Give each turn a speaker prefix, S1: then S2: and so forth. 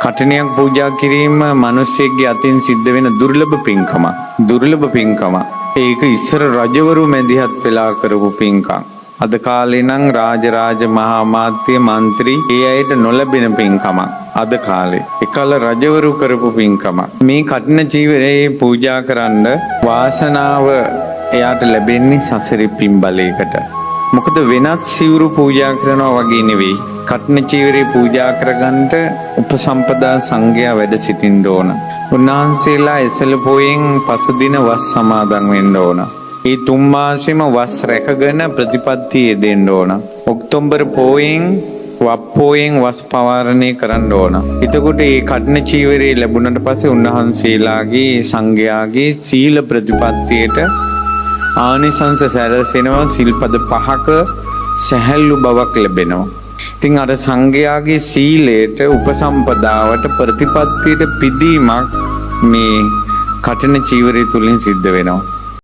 S1: කඨිනයක් පූජා කිරීම මිනිස්සෙක්ගේ අතින් සිද්ධ වෙන දුර්ලභ පින්කම. ඒක ඉස්සර රජවරු මැදිහත් වෙලා කරපු පින්කම්. අද කාලේ නම් රාජ මහා අමාත්‍ය මන්ත්‍රී ඒ අයට නොලැබෙන පින්කමක්. අද කාලේ එකල රජවරු කරපු පින්කමක්. මේ කඨින චීවරයේ පූජා කරන්න වාසනාව එයාට ලැබෙන්නේ සසරේ පින් බලයකට. මොකද වෙනත් සිවුරු පූජා කරනවා වගේ නෙවෙයි. කඨින චීවරේ පූජා කරගන්නට උපසම්පදා සංඝයා වැඩ සිටින්න ඕන. උන්වහන්සේලා එසල පොයෙන් පසුදින වස් සමාදන් වෙන්න ඕන. ඒ 3 මාසෙම වස් රැකගෙන ප්‍රතිපත්තිය යෙදෙන්න ඕන. ඔක්තෝබර් පොයෙන් වප්පෝයෙන් වස් පවාරණය කරන්න ඕන. එතකොට මේ කඨින චීවරේ ලැබුණට පස්සේ උන්වහන්සේලාගේ සංඝයාගේ සීල ප්‍රතිපත්තියට ආනිසංස සැලසෙනවා. සිල්පද 5ක සැහැල්ලු බවක් ලැබෙනවා. ඉතින් අර සංඝයාගේ සීලයට උපසම්පදාවට ප්‍රතිපත්තියට පිදීමක් මේ කඨින චීවරය තුලින් සිද්ධ වෙනවා.